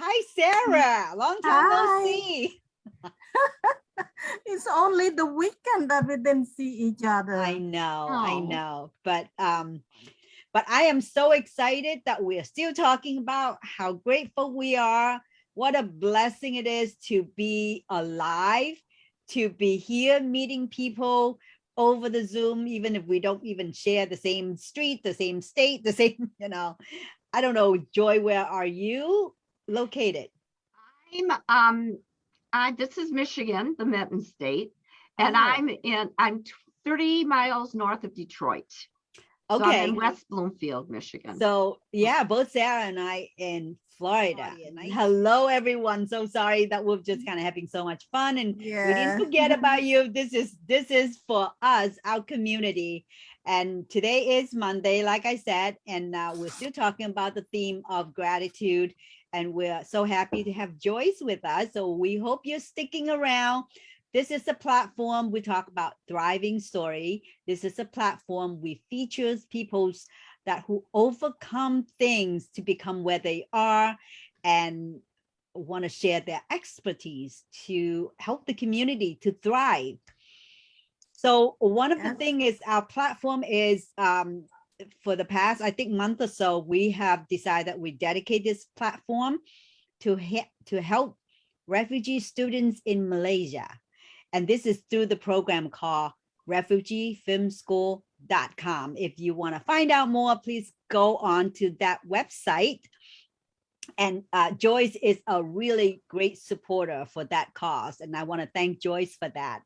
Hi, Sarah. Long time no Hi. see. It's only the weekend that we didn't see each other. I Oh. know. But I am so excited that we're still talking about how grateful we are. What a blessing it is to be alive, to be here meeting people over the Zoom, even if we don't even share the same street, the same state, the same, I don't know, Joy, where are you located? This is Michigan, the Mitten State, and Oh. I'm 30 miles north of Detroit. So Okay. I'm in West Bloomfield, Michigan. So yeah, both Sarah and I in Florida. Hello, everyone. So sorry that we're just kind of having so much fun, and we didn't forget about you. This is for us, our community. And today is Monday, like I said, and we're still talking about the theme of gratitude. And we're so happy to have Joyce with us. So we hope you're sticking around. This is a platform we talk about thriving story. This is a platform we features people's that who overcome things to become where they are and want to share their expertise to help the community to thrive. So one of the things is our platform is for the past, I think, month or so, we have decided that we dedicate this platform to help refugee students in Malaysia. And this is through the program called refugeefilmschool.com. If you want to find out more, please go on to that website. And Joyce is a really great supporter for that cause. And I want to thank Joyce for that.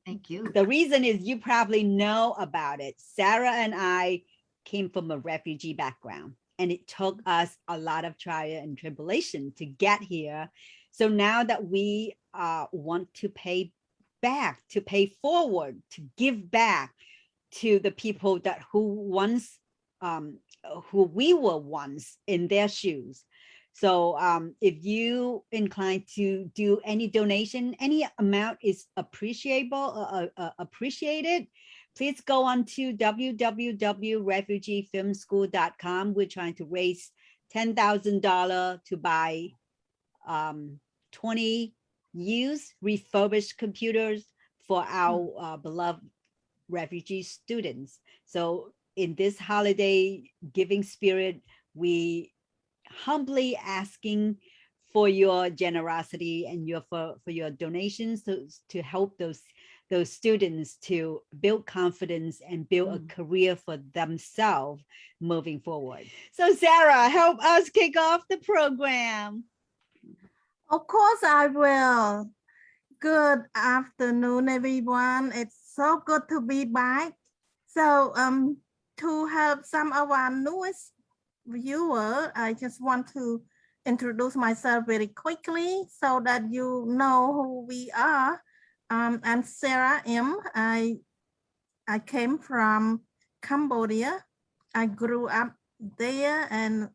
Thank you. The reason is you probably know about it. Sarah and I came from a refugee background, and it took us a lot of trial and tribulation to get here. So now that we want to pay back, to pay forward, to give back to the people that who we were once in their shoes. So if you inclined to do any donation, any amount is appreciated. Please go on to www.refugeefilmschool.com. We're trying to raise $10,000 to buy 20 used refurbished computers for our beloved refugee students. So in this holiday giving spirit, we humbly asking for your generosity and for your donations to help those students to build confidence and build a career for themselves moving forward. So Sarah, help us kick off the program. Of course I will. Good afternoon, everyone. It's so good to be back. So to help some of our newest viewers, I just want to introduce myself very quickly so that you know who we are. I'm Sarah M. I came from Cambodia. I grew up there, and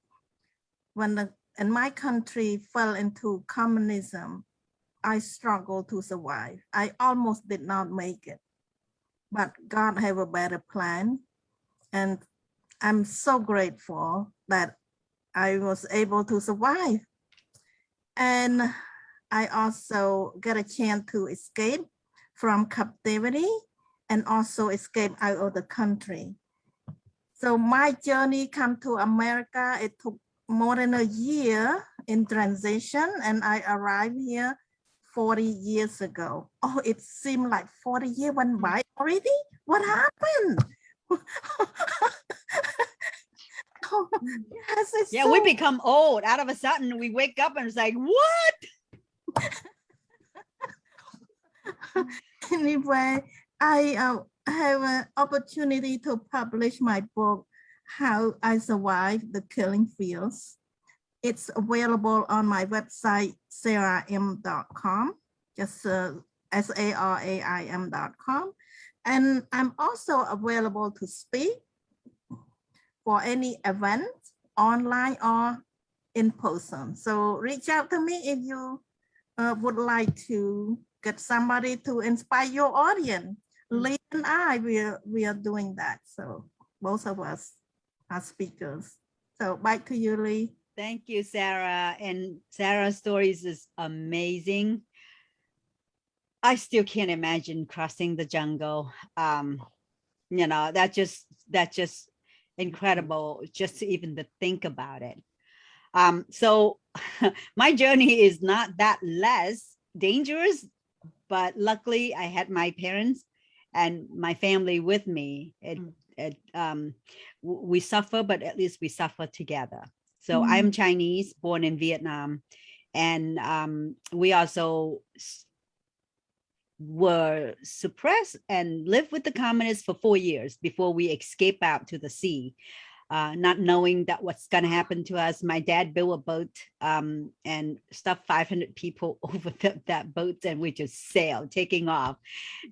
when my country fell into communism, I struggled to survive. I almost did not make it, but God have a better plan. And I'm so grateful that I was able to survive. And I also get a chance to escape from captivity and also escape out of the country. So my journey come to America, it took more than a year in transition, and I arrived here 40 years ago. Oh, it seemed like 40 years went by already? What happened? Oh, yes, yeah, so we become old. Out of a sudden, we wake up and it's like, what? Anyway, I have an opportunity to publish my book, How I Survived the Killing Fields. It's available on my website, saraim.com, just SARAIM.com. And I'm also available to speak for any event, online or in person. So reach out to me if you would like to get somebody to inspire your audience. Lea and I, we are doing that. So both of us are speakers. So back to you, Lea. Thank you, Sarah. And Sarah's stories is amazing. I still can't imagine crossing the jungle. That's just incredible just to even to think about it. So my journey is not that less dangerous, but luckily I had my parents and my family with me. We suffer, but at least we suffer together. So I'm Chinese, born in Vietnam, and we also were suppressed and lived with the communists for 4 years before we escape out to the sea. Not knowing that what's going to happen to us. My dad built a boat and stuffed 500 people over that boat, and we just sailed, taking off.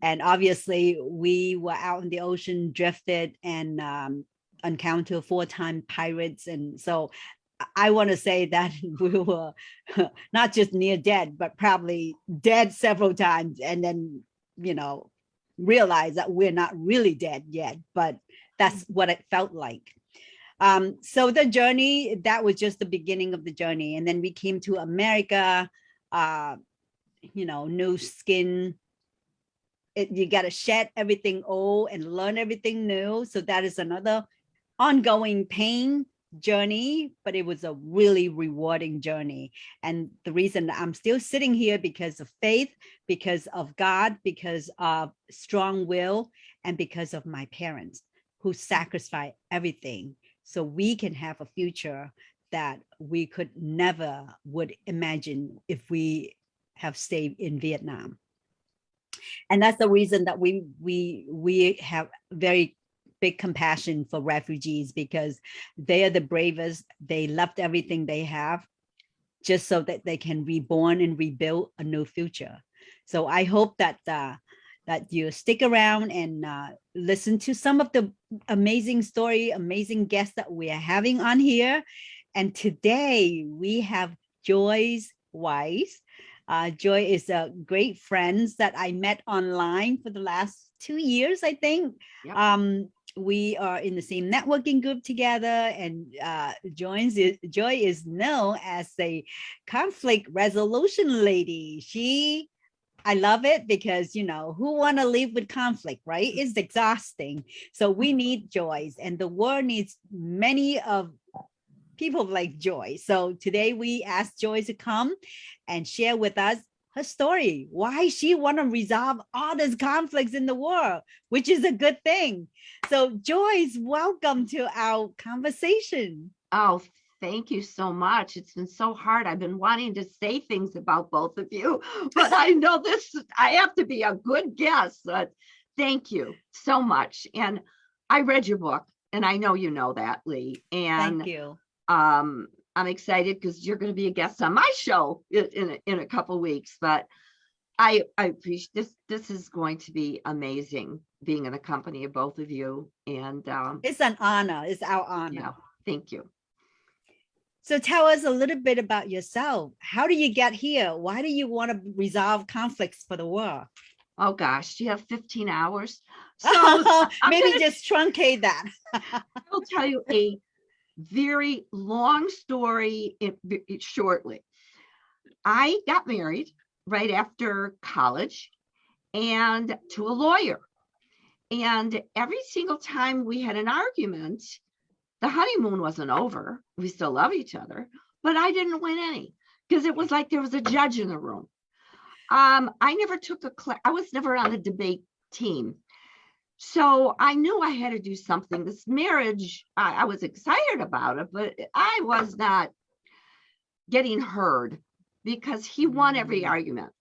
And obviously we were out in the ocean, drifted, and encountered 4-time pirates. And so I want to say that we were not just near dead, but probably dead several times, and then, realize that we're not really dead yet, but that's what it felt like. So the journey, that was just the beginning of the journey. And then we came to America, new skin. You got to shed everything old and learn everything new. So that is another ongoing pain journey, but it was a really rewarding journey. And the reason I'm still sitting here, because of faith, because of God, because of strong will, and because of my parents who sacrificed everything so we can have a future that we could never would imagine if we have stayed in Vietnam. And that's the reason that we have very big compassion for refugees, because they are the bravest. They left everything they have just so that they can reborn and rebuild a new future. So I hope that you stick around and listen to some of the amazing guests that we are having on here. And today we have Joyce Weiss. Joy is a great friend that I met online for the last 2 years, I think. Yep. We are in the same networking group together, and Joy is known as a conflict resolution lady. I love it because, who want to live with conflict, right? It's exhausting. So we need Joyce, and the world needs many of people like Joy. So today we asked Joy to come and share with us her story, why she want to resolve all these conflicts in the world, which is a good thing. So Joyce, welcome to our conversation. Oh, thank you so much. It's been so hard. I've been wanting to say things about both of you, but I know I have to be a good guest. But thank you so much. And I read your book, and I know you know that, Lea. And thank you. I'm excited because you're going to be a guest on my show in a couple of weeks. But I appreciate this. This is going to be amazing, being in the company of both of you. And it's an honor. It's our honor. Yeah, thank you. So tell us a little bit about yourself. How do you get here? Why do you want to resolve conflicts for the world? Oh gosh, do you have 15 hours? So maybe just truncate that. I'll tell you a very long story shortly. I got married right after college and to a lawyer. And every single time we had an argument, the honeymoon wasn't over. We still love each other, but I didn't win any because it was like there was a judge in the room. I never took a class. I was never on the debate team. So I knew I had to do something. This marriage, I was excited about it, but I was not getting heard because he won every argument.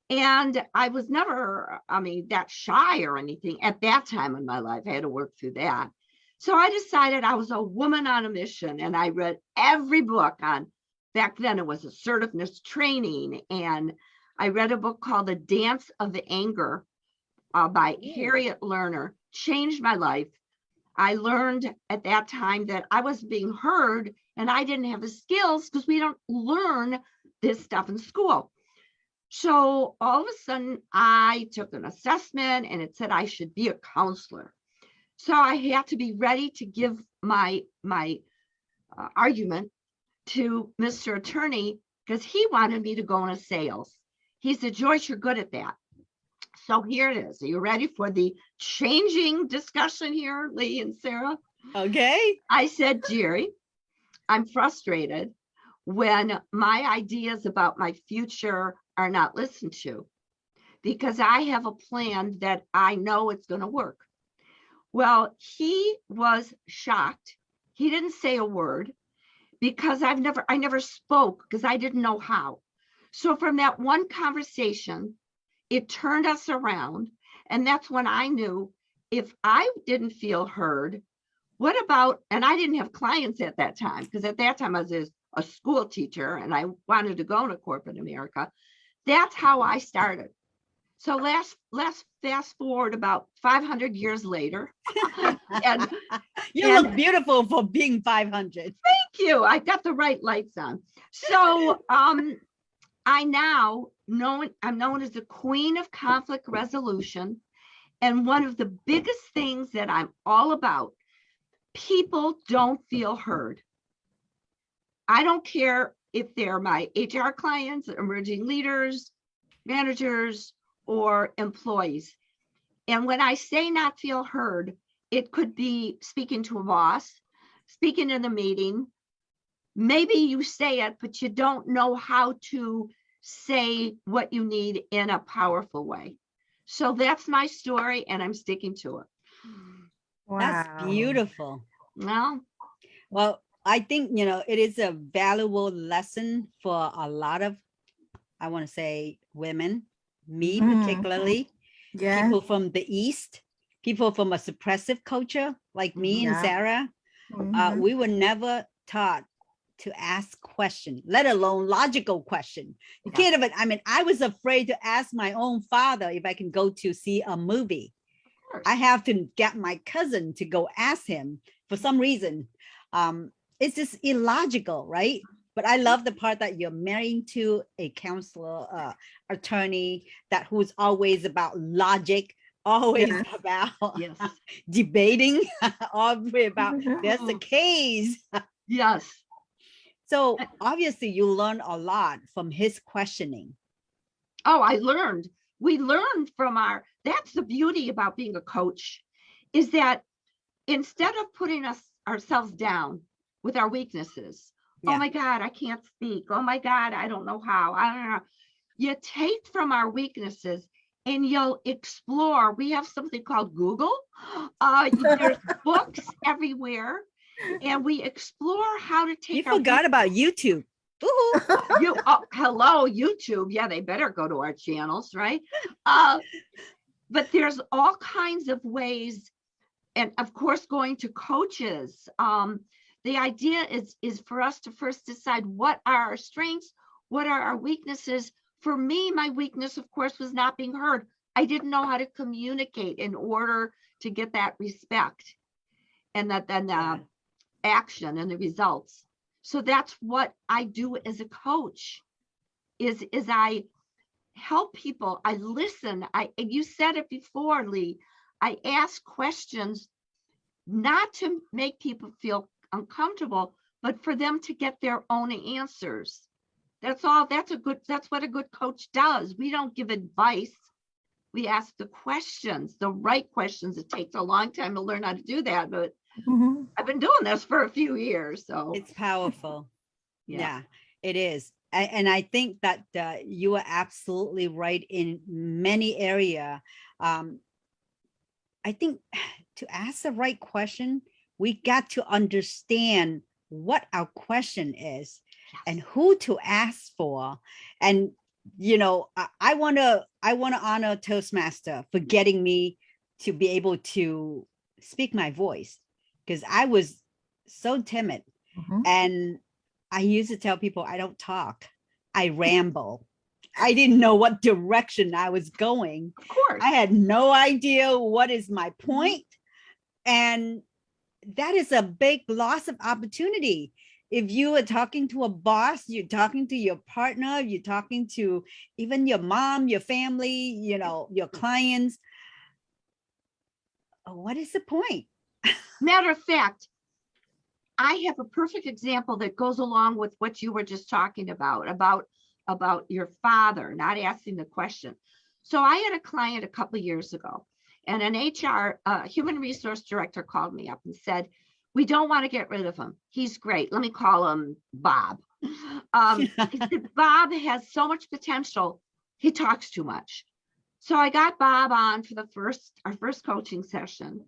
And I was never, that shy or anything at that time in my life. I had to work through that. So I decided I was a woman on a mission, and I read every book on, back then it was assertiveness training. And I read a book called The Dance of the Anger by Harriet Lerner. Changed my life. I learned at that time that I was being heard and I didn't have the skills because we don't learn this stuff in school. So all of a sudden I took an assessment and it said I should be a counselor. So I had to be ready to give my argument to Mr. Attorney because he wanted me to go into sales. He said, Joyce, you're good at that. So here it is. Are you ready for the changing discussion here, Lee and Sarah? Okay. I said, Jerry, I'm frustrated when my ideas about my future are not listened to because I have a plan that I know it's going to work. Well, he was shocked. He didn't say a word because I never spoke because I didn't know how. So from that one conversation, it turned us around. And that's when I knew if I didn't feel heard, what about, and I didn't have clients at that time, because at that time I was a school teacher and I wanted to go to corporate America. That's how I started. So let's fast forward about 500 years later. and you look beautiful for being 500. Thank you. I got the right lights on. So I'm known as the Queen of Conflict Resolution. And one of the biggest things that I'm all about, people don't feel heard. I don't care if they're my HR clients, emerging leaders, managers, or employees. And when I say not feel heard, it could be speaking to a boss, speaking in a meeting. Maybe you say it, but you don't know how to say what you need in a powerful way. So that's my story, and I'm sticking to it. Wow. That's beautiful. Well, I think, it is a valuable lesson for a lot of, I want to say, women, me particularly, people from the East, people from a suppressive culture like me and Sarah. We were never taught to ask questions, let alone logical question. You can't even, I was afraid to ask my own father if I can go to see a movie. I have to get my cousin to go ask him for some reason. It's just illogical, right? But I love the part that you're married to a counselor, attorney, that who's always about logic, always about debating, always about there's the case. Yes. So obviously you learn a lot from his questioning. Oh, we learned from that's the beauty about being a coach, is that instead of putting ourselves down with our weaknesses, oh my God, I can't speak. Oh my God, I don't know how. I don't know. You take from our weaknesses and you'll explore. We have something called Google. There's books everywhere, and we explore how to take. You forgot about YouTube. Hello, YouTube. Yeah, they better go to our channels, right? But there's all kinds of ways, and of course, going to coaches. The idea is for us to first decide what are our strengths, what are our weaknesses. For me, my weakness, of course, was not being heard. I didn't know how to communicate in order to get that respect and then action and the results. So that's what I do as a coach, is I help people. I listen. You said it before, Lee. I ask questions not to make people feel uncomfortable, but for them to get their own answers. That's all. That's what a good coach does. We don't give advice. We ask the questions, the right questions. It takes a long time to learn how to do that, but I've been doing this for a few years, so it's powerful. Yeah, it is. And I think that you are absolutely right in many areas. I think to ask the right question, we got to understand what our question is and who to ask for. And I want to honor Toastmaster for getting me to be able to speak my voice, because I was so timid. And I used to tell people I don't talk, I ramble. I didn't know what direction I was going. Of course. I had no idea what is my point. And that is a big loss of opportunity. If you are talking to a boss, you're talking to your partner, you're talking to even your mom, your family, your clients. What is the point? Matter of fact, I have a perfect example that goes along with what you were just talking about your father not asking the question. So I had a client a couple of years ago, and an HR human resource director called me up and said, we don't want to get rid of him. He's great. Let me call him Bob. He said, Bob has so much potential. He talks too much. So I got Bob on for our first coaching session.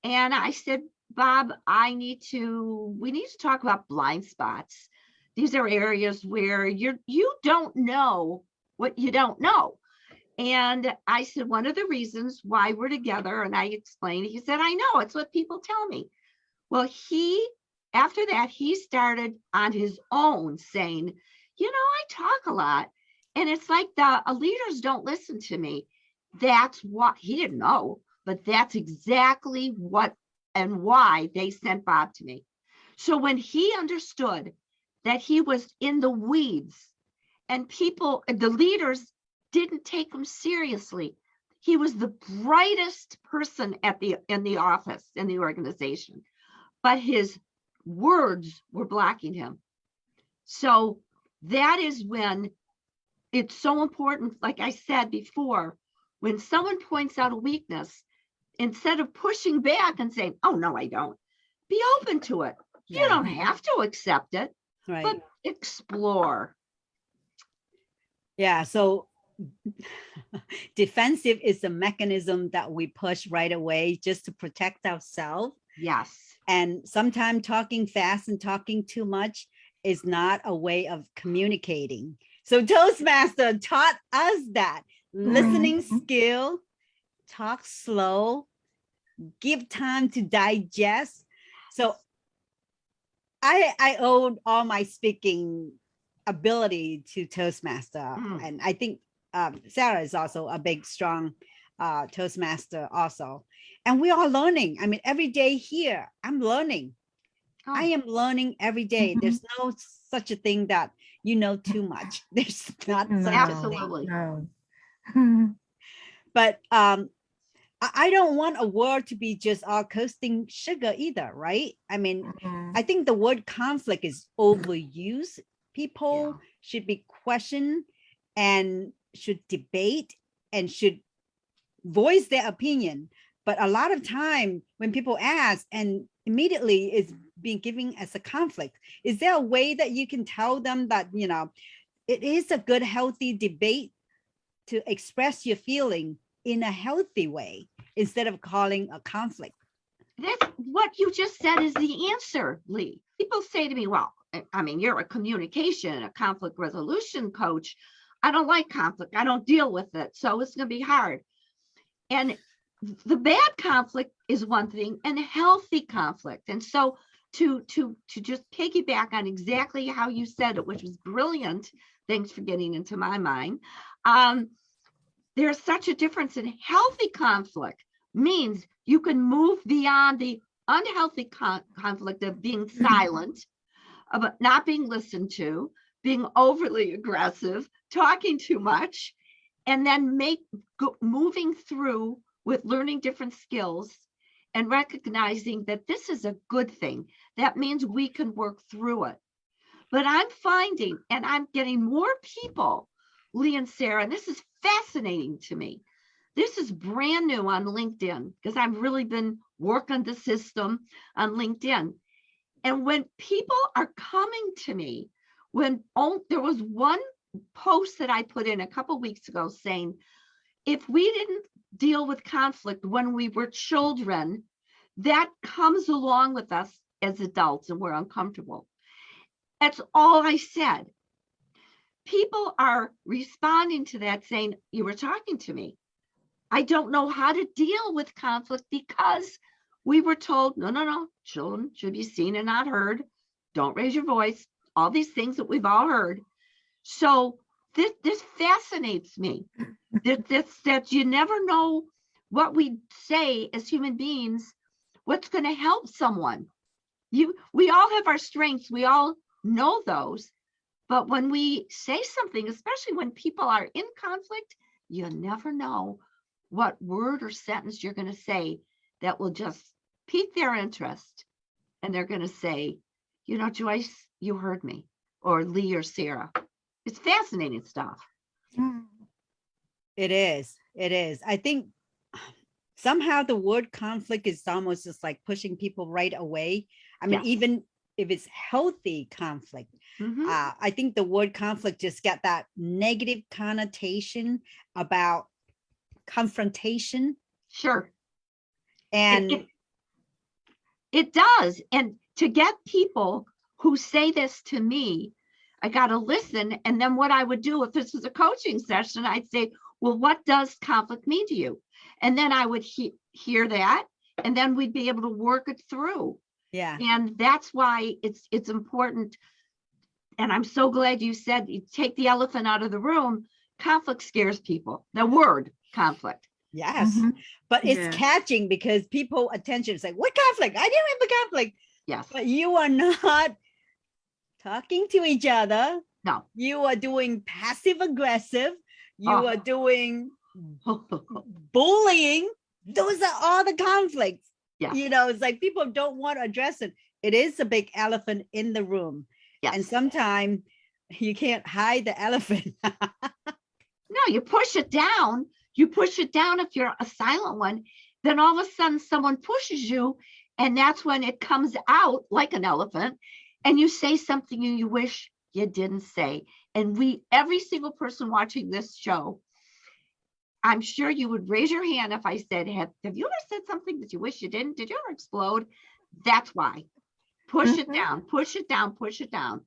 And I said, Bob, we need to talk about blind spots. These are areas where you don't know what you don't know. And I said, one of the reasons why we're together, and I explained, he said, I know, it's what people tell me. Well, after that, he started on his own saying, I talk a lot. And it's like the leaders don't listen to me. That's what he didn't know, but that's exactly what and why they sent Bob to me. So when he understood that he was in the weeds and the leaders didn't take him seriously, he was the brightest person in the office, in the organization, but his words were blocking him. So that is when it's so important, like I said before, when someone points out a weakness, instead of pushing back and saying, oh, no, I don't, be open to it. Yeah. You don't have to accept it, right, but explore. Yeah, so defensive is the mechanism that we push right away just to protect ourselves. Yes. And sometimes talking fast and talking too much is not a way of communicating. So Toastmaster taught us that listening skill, talk slow, give time to digest. So I owed all my speaking ability to Toastmaster. And I think Sarah is also a big, strong Toastmaster also. And we are learning. I mean, every day here, I'm learning. Oh. I am learning every day. There's no such a thing that you know too much. There's not such absolutely. A thing. But I don't want a word to be just all coasting sugar either, right? I mean, I think the word conflict is overused. People should be questioned and should debate and should voice their opinion. But a lot of time when people ask and immediately it's being given as a conflict, is there a way that you can tell them that, it is a good, healthy debate to express your feeling in a healthy way instead of calling a conflict? That's what you just said is the answer, Lee. People say to me, well, I mean, you're a communication, a conflict resolution coach. I don't like conflict. I don't deal with it. So it's going to be hard. And the bad conflict is one thing and healthy conflict. And so to just piggyback on exactly how you said it, which was brilliant. Thanks for getting into my mind. There's such a difference in healthy conflict means you can move beyond the unhealthy conflict of being silent, about not being listened to, being overly aggressive, talking too much, and then moving through with learning different skills and recognizing that this is a good thing. That means we can work through it. But I'm finding, and I'm getting more people, Lee and Sarah, and this is fascinating to me. This is brand new on LinkedIn because I've really been working the system on LinkedIn. And when people are coming to me, there was one post that I put in a couple of weeks ago saying, if we didn't deal with conflict when we were children, that comes along with us as adults and we're uncomfortable. That's all I said. People are responding to that saying, you were talking to me. I don't know how to deal with conflict because we were told, no, children should be seen and not heard. Don't raise your voice. All these things that we've all heard. So this fascinates me. that you never know what we say as human beings, what's going to help someone. We all have our strengths. We all know those. But when we say something, especially when people are in conflict, you never know what word or sentence you're going to say that will just pique their interest. And they're going to say, you know, Joyce, you heard me, or Lee or Sarah. It's fascinating stuff. It is. It is. I think somehow the word conflict is almost just like pushing people right away. I mean, Yes. even if it's healthy conflict, I think the word conflict just got that negative connotation about confrontation. Sure. And it does. And to get people who say this to me, I got to listen. And then what I would do if this was a coaching session, I'd say, well, what does conflict mean to you? And then I would hear that, and then we'd be able to work it through. Yeah. And that's why it's important. And I'm so glad you said you take the elephant out of the room. Conflict scares people. The word conflict. Yes. But it's catching because people attention is like, what conflict? I didn't have a conflict. Yes. But you are not talking to each other. No. You are doing passive aggressive. You are doing bullying. Those are all the conflicts. Yeah. You know, it's like people don't want to address it. It is a big elephant in the room. Yes. And sometimes you can't hide the elephant. No, you push it down. You push it down if you're a silent one. Then all of a sudden someone pushes you, and that's when it comes out like an elephant, and you say something you wish you didn't say. And every single person watching this show, I'm sure you would raise your hand if I said, have you ever said something that you wish you didn't? Did you ever explode? That's why. Push it down, push it down, push it down.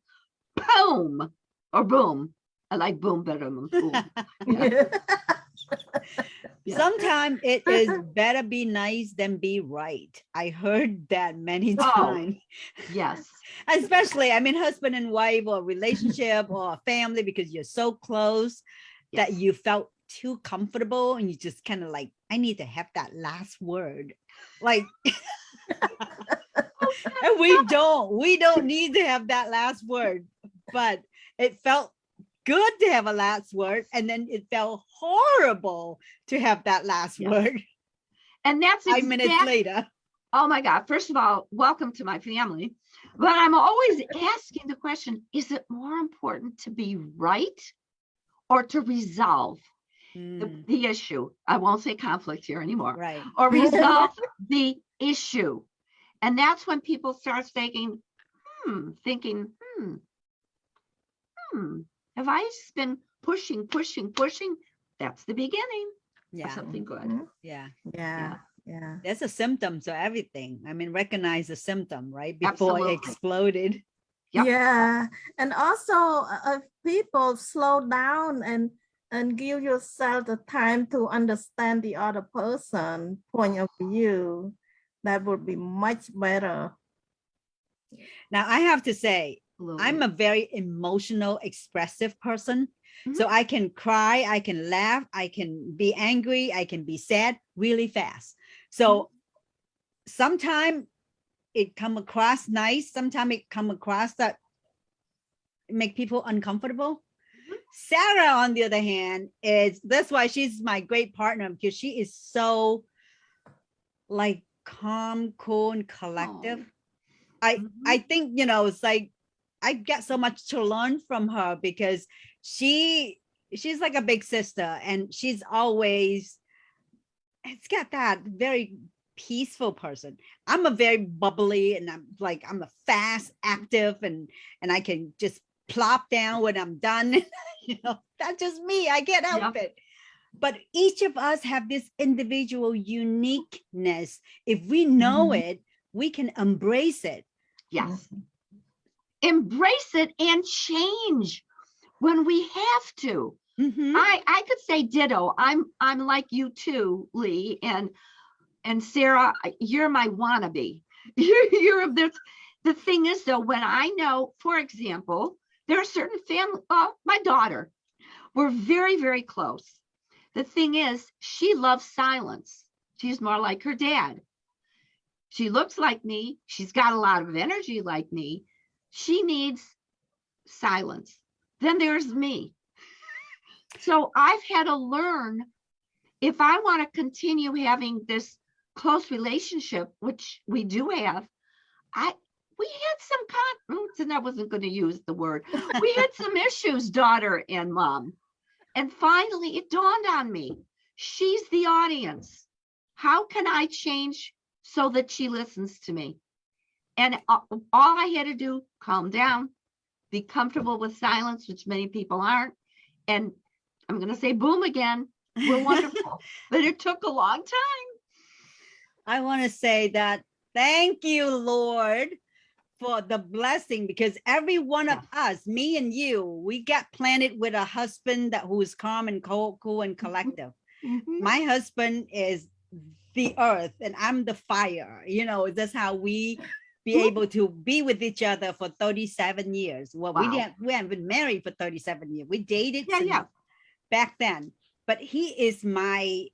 Boom or boom. I like boom better than boom. Yeah. Sometimes it is better be nice than be right. I heard that many times. Yes. Especially, I mean, husband and wife or relationship or family, because you're so close that you felt too comfortable and you just kind of like, I need to have that last word. Like, and we don't need to have that last word, but it felt good to have a last word, and then it felt horrible to have that last word. And that's 5 minutes later. Oh my God. First of all, welcome to my family. But I'm always asking the question, is it more important to be right or to resolve the issue? I won't say conflict here anymore. Right. Or resolve the issue. And that's when people start thinking, have I just been pushing? That's the beginning of something good. Yeah. Yeah. There's a symptom to everything. I mean, recognize the symptom, right? Before it exploded. Yep. Yeah. And also, if people slow down and give yourself the time to understand the other person's point of view, that would be much better. Now, I have to say, I'm a very emotional, expressive person. So I can cry, I can laugh, I can be angry, I can be sad really fast. So sometimes it come across nice, sometimes it come across that make people uncomfortable. Sarah, on the other hand, that's why she's my great partner, because she is so like calm, cool, and collective. I think, you know, it's like I get so much to learn from her, because she's like a big sister, and she's always, it's got that very peaceful person. I'm a very bubbly, and I'm a fast, active, and I can just plop down when I'm done. You know, that's just me. I can't help it. But each of us have this individual uniqueness. If we know it, we can embrace it. Yes. Embrace it and change when we have to. I could say ditto. I'm like you too, Lee, and Sarah, you're my wannabe. You're the thing is though, when I know, for example, there are certain family, my daughter, we're very, very close. The thing is, she loves silence. She's more like her dad. She looks like me. She's got a lot of energy like me. She needs silence. Then there's me. So I've had to learn, if I want to continue having this close relationship, which we do have, we had some words, and I wasn't going to use the word. We had some issues, daughter and mom. And finally, it dawned on me, she's the audience. How can I change so that she listens to me? And all I had to do, calm down, be comfortable with silence, which many people aren't. And I'm going to say boom again. We're wonderful. But it took a long time. I want to say that thank you, Lord, for the blessing, because every one of us, me and you, we got planted with a husband who is calm and cool and collective. My husband is the earth and I'm the fire. You know, that's how we be able to be with each other for 37 years. Well, Wow. we haven't been married for 37 years. We dated Yeah. back then, but he is my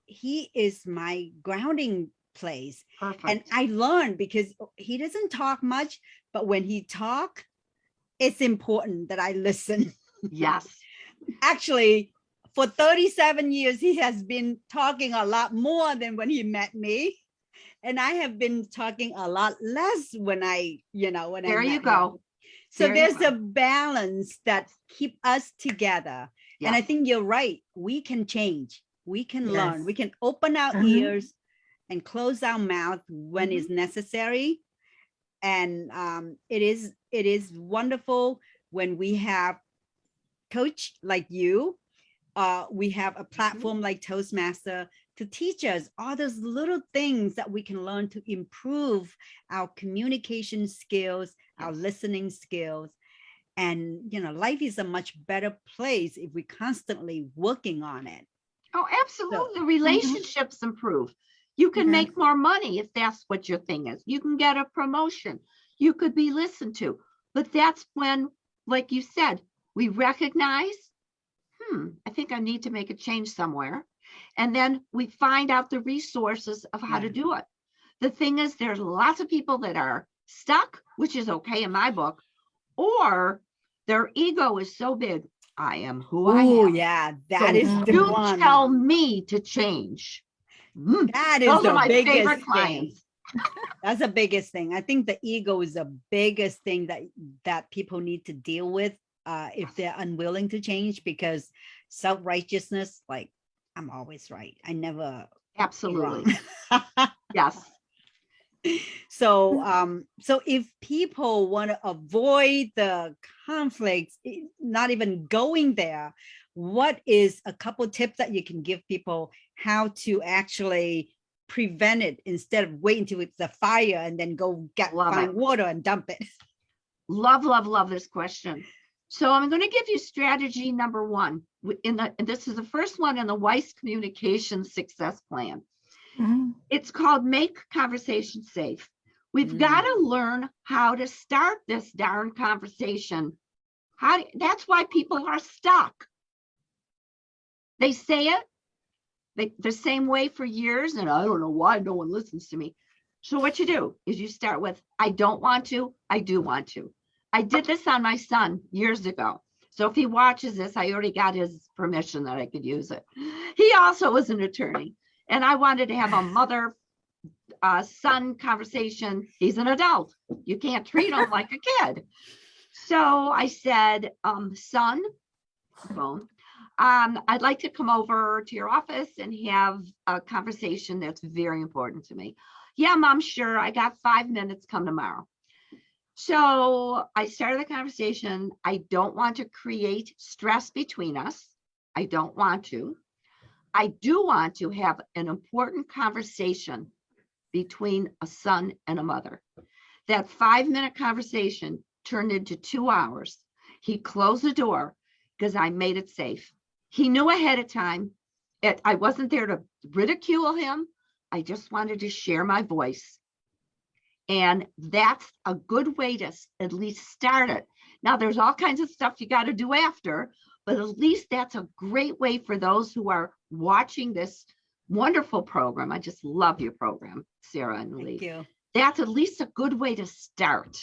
grounding place. Perfect. And I learned, because he doesn't talk much, but when he talk, it's important that I listen. Yes. Actually, for 37 years, he has been talking a lot more than when he met me. And I have been talking a lot less when I There you go. him. So there's a balance that keep us together. Yes. And I think you're right. We can change. We can learn. We can open our ears and close our mouth when it's necessary. And it is wonderful when we have coach like you. We have a platform like Toastmaster to teach us all those little things that we can learn to improve our communication skills, our listening skills. And, life is a much better place if we're constantly working on it. Oh, absolutely. Relationships improve. You can make more money if that's what your thing is. You can get a promotion. You could be listened to. But that's when, like you said, we recognize, I think I need to make a change somewhere. And then we find out the resources of how to do it. The thing is, there's lots of people that are stuck, which is okay in my book, or their ego is so big. I am who I am. Oh, yeah, that is the you one. tell me to change. That is Those the are my biggest favorite thing. clients. That's the biggest thing. I think the ego is the biggest thing that people need to deal with if they're unwilling to change, because self-righteousness, like, I'm always right. I never. Absolutely. Yes. So so if people want to avoid the conflicts, not even going there, what is a couple tips that you can give people how to actually prevent it instead of waiting till it's a fire and then go find water and dump it? Love this question. So I'm going to give you strategy number one. And this is the first one in the Weiss Communication Success Plan. It's called Make Conversation Safe. We've got to learn how to start this darn conversation. That's why people are stuck. They say it the same way for years, and I don't know why no one listens to me. So what you do is you start with, I don't want to, I do want to. I did this on my son years ago. So if he watches this, I already got his permission that I could use it. He also was an attorney, and I wanted to have a mother-son conversation. He's an adult. You can't treat him like a kid. So I said, son, phone, I'd like to come over to your office and have a conversation that's very important to me. Yeah, Mom, sure. I got 5 minutes. Come tomorrow. So I started the conversation. I don't want to create stress between us. I don't want to. I do want to have an important conversation between a son and a mother. That 5-minute conversation turned into 2 hours. He closed the door because I made it safe. He knew ahead of time. I wasn't there to ridicule him. I just wanted to share my voice. And that's a good way to at least start it. Now, there's all kinds of stuff you got to do after, but at least that's a great way for those who are watching this wonderful program. I just love your program, Sarah and Lee. Thank you. That's at least a good way to start.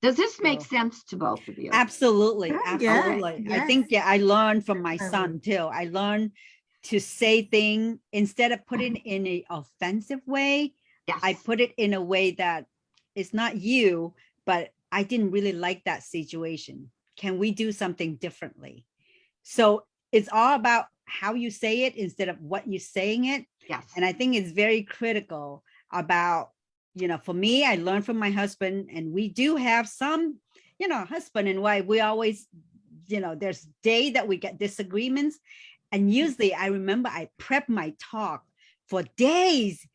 Does this make sense to both of you? Absolutely. Absolutely. Yes. I think, I learned from my son too. I learned to say things instead of putting it in an offensive way. Yes. I put it in a way that it's not you, but I didn't really like that situation. Can we do something differently? So it's all about how you say it instead of what you're saying it. Yes. And I think it's very critical about, for me, I learned from my husband, and we do have some, husband and wife, we always, there's day that we get disagreements. And usually I remember I prep my talk for days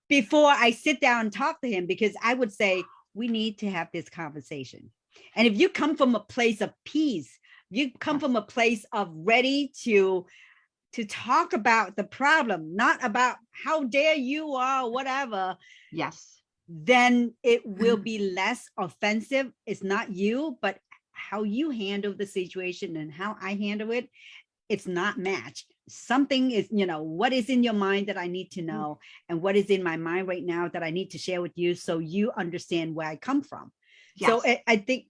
before I sit down and talk to him, because I would say, we need to have this conversation. And if you come from a place of peace, you come from a place of ready to talk about the problem, not about how dare you or whatever. Yes. Then it will be less offensive. It's not you, but how you handle the situation and how I handle it. It's not matched. Something is, what is in your mind that I need to know, and what is in my mind right now that I need to share with you, so you understand where I come from. Yes. So I think,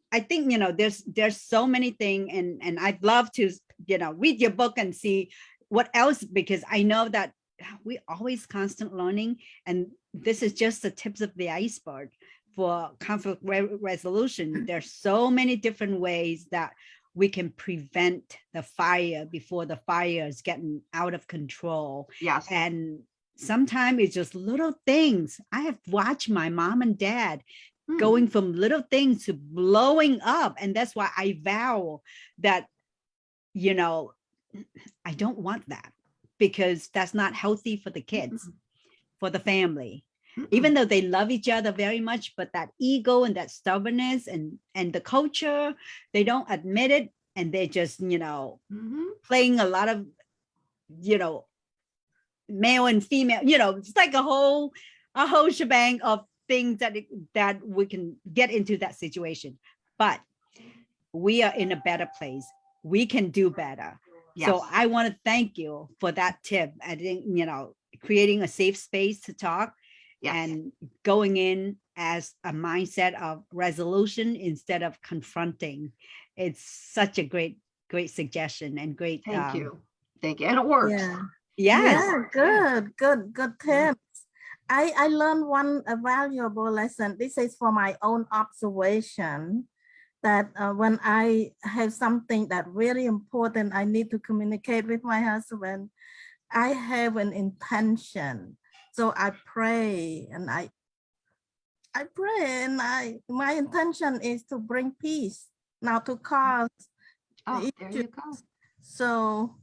there's so many things, and I'd love to, read your book and see what else, because I know that we always constant learning, and this is just the tips of the iceberg for conflict resolution. There's so many different ways that we can prevent the fire before the fire is getting out of control. Yes. And sometimes it's just little things. I have watched my mom and dad going from little things to blowing up. And that's why I vow that, I don't want that, because that's not healthy for the kids, for the family. Even though they love each other very much, but that ego and that stubbornness and the culture, they don't admit it. And they're just, playing a lot of, male and female, it's like a whole shebang of things that we can get into that situation. But we are in a better place. We can do better. Yes. So I want to thank you for that tip. I think, creating a safe space to talk. Yes. And going in as a mindset of resolution instead of confronting. It's such a great suggestion and great. Thank you. And it works. Yeah. Yes. Yeah, good tips. I learned one valuable lesson. This is for my own observation, that when I have something that really important, I need to communicate with my husband, I have an intention. So I pray, and my intention is to bring peace, not to cause. Oh, there you go. So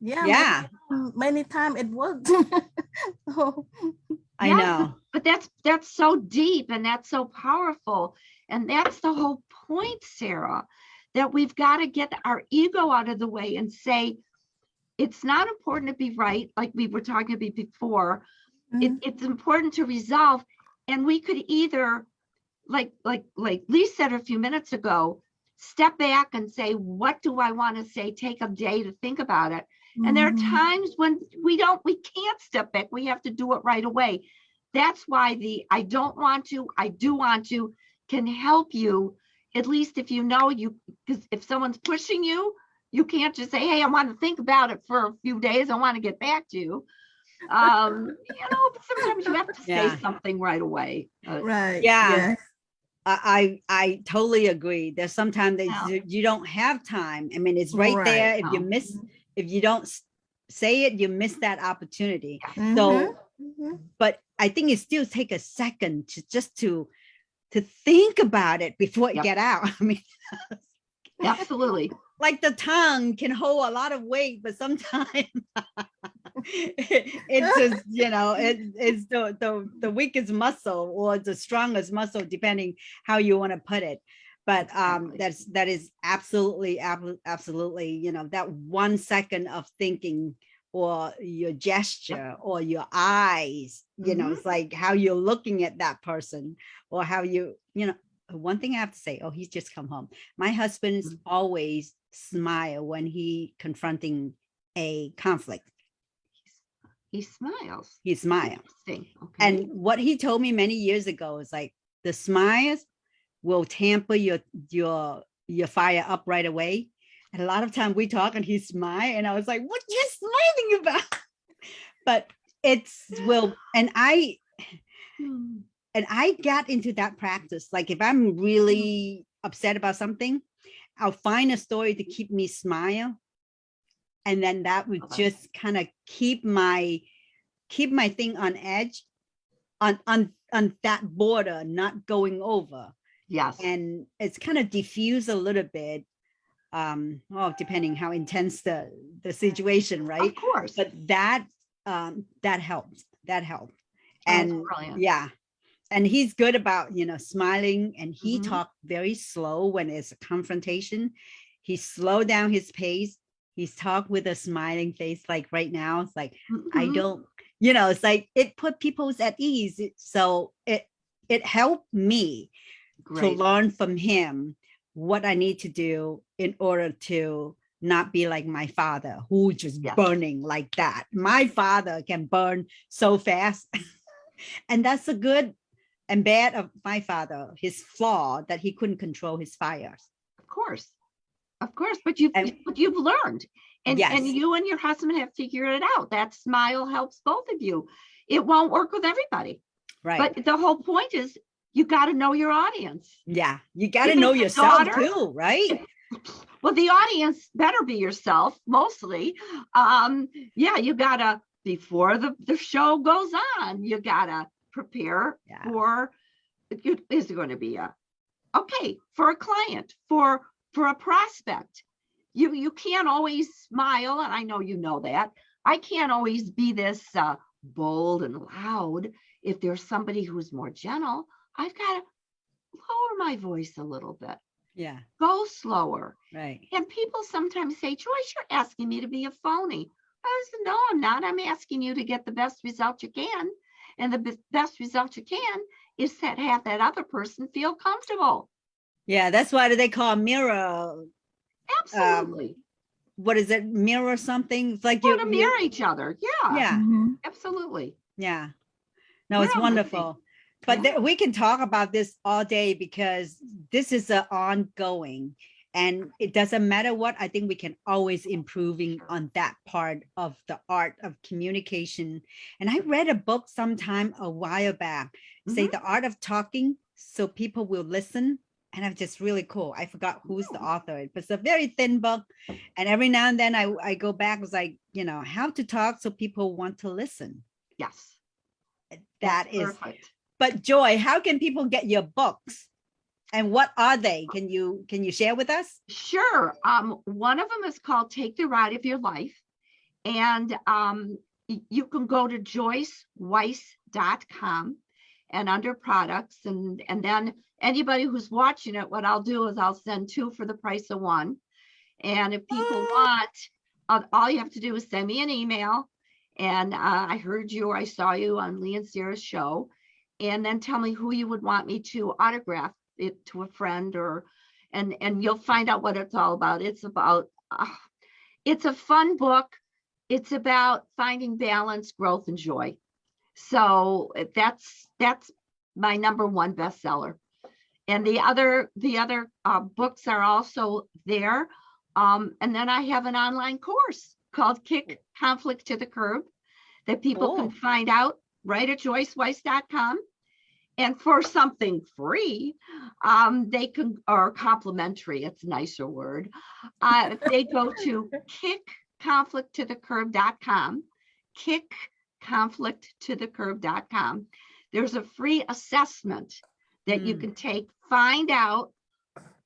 yeah. Many times it works. I know. But that's so deep, and that's so powerful. And that's the whole point, Sarah, that we've got to get our ego out of the way and say, it's not important to be right, like we were talking about before. It's important to resolve. And we could either, like Lee said a few minutes ago, step back and say, what do I want to say? Take a day to think about it. And there are times when we can't step back. We have to do it right away. That's why the I don't want to, I do want to can help you, at least if because if someone's pushing you, you can't just say, hey, I want to think about it for a few days. I want to get back to you. But sometimes you have to say something right away. Right. Yeah. I totally agree. There's sometimes that you don't have time. I mean, it's right there. If you don't say it, you miss that opportunity. So, but I think it still take a second to think about it before it get out. I mean, absolutely. Like the tongue can hold a lot of weight, but sometimes it's just, it's the weakest muscle or the strongest muscle, depending how you want to put it. But that is absolutely, that 1 second of thinking, or your gesture, or your eyes, it's like how you're looking at that person, or how one thing I have to say, he's just come home. My husband is always smile when he confronting a conflict. He smiles. He smiles. Okay. And what he told me many years ago is like, the smiles will tamper your fire up right away. And a lot of time we talk and he smile, and I was like, what you smiling about? But and and I got into that practice. Like if I'm really upset about something, I'll find a story to keep me smile. And then that would just kind of keep my thing on edge, on that border, not going over. Yes. And it's kind of diffuse a little bit. Well, depending how intense the situation, right? Of course. But that helps. That helped. And yeah. And he's good about, smiling, and he talked very slow when it's a confrontation. He slowed down his pace. He's talked with a smiling face, like right now. It's like, I don't, it's like it put people at ease. So it helped me to learn from him what I need to do in order to not be like my father, who just burning like that. My father can burn so fast. And that's a good and bad of my father, his flaw, that he couldn't control his fires. Of course, but you've learned, and you and your husband have figured it out. That smile helps both of you. It won't work with everybody, right? But the whole point is you got to know your audience. Yeah, you got to know yourself too, right? Well, the audience better be yourself mostly. You gotta, before the show goes on, you gotta prepare for, is it going to be for a client, for a prospect. You can't always smile, and I know you know that. I can't always be this bold and loud. If there's somebody who's more gentle, I've got to lower my voice a little bit. Yeah. Go slower. Right. And people sometimes say, Joyce, you're asking me to be a phony. I said, no, I'm not. I'm asking you to get the best result you can. And the best result you can is to have that other person feel comfortable. Yeah, that's why they call mirror. Absolutely. What is it? Mirror something? It's like you to mirror each other. Yeah. Yeah. Absolutely. Yeah. No, it's wonderful. But we can talk about this all day, because this is an ongoing, and it doesn't matter what. I think we can always improving on that part of the art of communication. And I read a book sometime a while back, say The Art of Talking So People Will Listen. And it's just really cool. I forgot who's the author, but it's a very thin book. And every now and then I go back, it's like, how to talk so people want to listen. Yes. That is perfect. But Joy, how can people get your books, and what are they? Can you share with us? Sure. One of them is called Take the Ride of Your Life. And you can go to joyceweiss.com and under products, and then anybody who's watching it, what I'll do is I'll send 2 for the price of 1. And if people want, all you have to do is send me an email, and I heard you or I saw you on Lee and Sarah's show, and then tell me who you would want me to autograph it to a friend, and you'll find out what it's all about. It's about, it's a fun book. It's about finding balance, growth, and joy. So that's my #1 bestseller. And the other books are also there. And then I have an online course called Kick Conflict to the Curb that people can find out right at joyceweiss.com. And for something free, they can, or complimentary, it's a nicer word, they go to kickconflicttothecurb.com, kickconflicttothecurb.com. There's a free assessment that you can take, find out,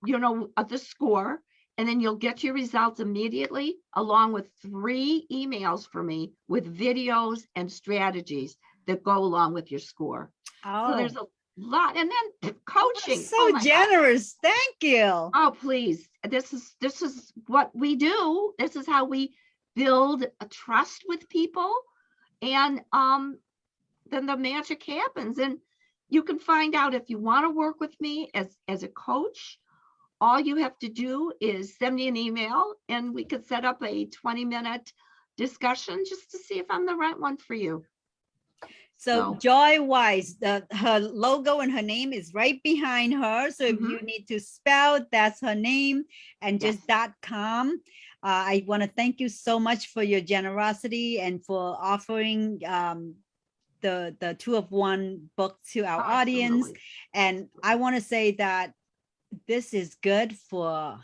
the score, and then you'll get your results immediately, along with 3 emails from me with videos and strategies that go along with your score. So there's a lot. And then coaching. So generous. God. Thank you. Oh, please. This is what we do. This is how we build a trust with people. And then the magic happens. And you can find out if you want to work with me as a coach. All you have to do is send me an email, and we could set up a 20-minute discussion just to see if I'm the right one for you. So Joy Weiss, her logo and her name is right behind her. So if you need to spell, that's her name, and just .com. I want to thank you so much for your generosity and for offering the two of one book to our audience. Absolutely. And I want to say that this is good for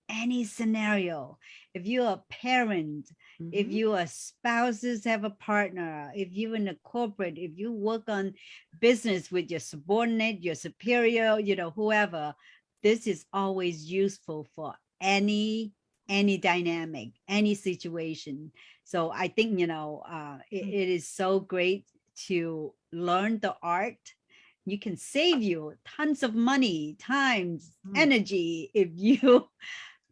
any scenario. If you're a parent, if Mhm. you are spouses, have a partner, if you're in a corporate, if you work on business with your subordinate, your superior, you know, whoever, this is always useful for any dynamic, any situation. So I think, you know, it is so great to learn the art. You can save you tons of money, time, energy if you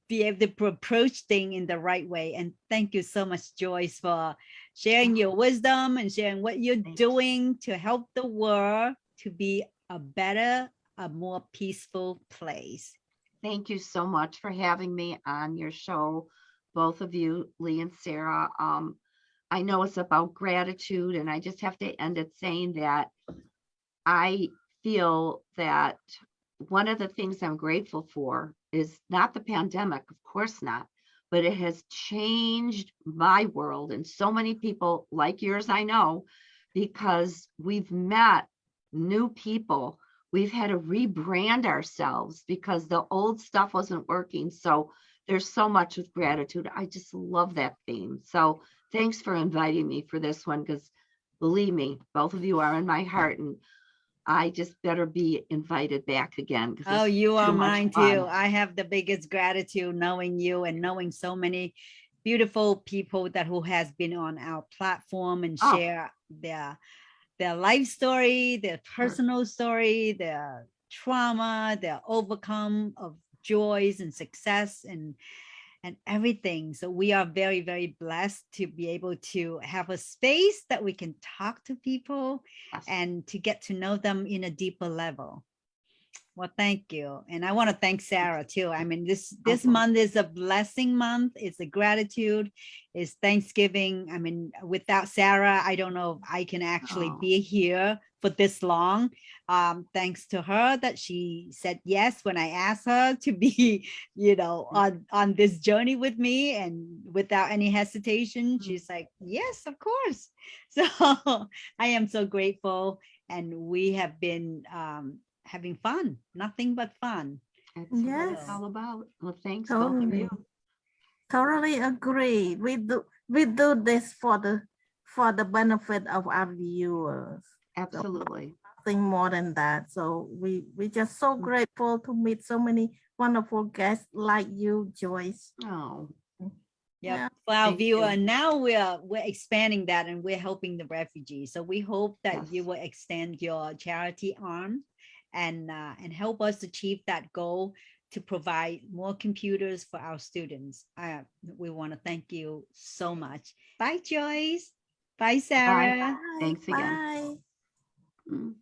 be able to approach things in the right way. And thank you so much, Joyce, for sharing your wisdom and sharing what you're doing to help the world to be a better, a more peaceful place. Thank you so much for having me on your show, both of you, Lee and Sarah. I know it's about gratitude, and I just have to end it saying that I feel that one of the things I'm grateful for is not the pandemic, of course not, but it has changed my world and so many people like yours, I know, because we've met new people. We've had to rebrand ourselves because the old stuff wasn't working. So there's so much with gratitude. I just love that theme. So thanks for inviting me for this one, because believe me, both of you are in my heart, and I just better be invited back again. Oh, you are too much mine fun. too. I have the biggest gratitude knowing you and knowing so many beautiful people that who has been on our platform and Oh. share their life story, their personal story, their trauma, their overcome of joys and success and everything. So we are very, very blessed to be able to have a space that we can talk to people Yes. and to get to know them in a deeper level. Well, thank you. And I want to thank Sarah too. I mean, this month is a blessing month. It's a gratitude. It's Thanksgiving. I mean, without Sarah, I don't know if I can actually be here for this long. Thanks to her that she said yes when I asked her to be, you know, on this journey with me, and without any hesitation, she's like, yes, of course. So I am so grateful. And we have been having fun, nothing but fun. That's Yes. what it's all about. Well, thanks both of you. Totally agree. We do this for the benefit of our viewers. Absolutely. So nothing more than that. So we just so grateful to meet so many wonderful guests like you, Joyce. Oh. Yep. Yeah. For our Thank viewer, you. and now we're expanding that and we're helping the refugees. So we hope that Yes. you will extend your charity arm and help us achieve that goal to provide more computers for our students. We want to thank you so much. Bye, Joyce. Bye, Sarah. Bye. Thanks again. Bye. Mm.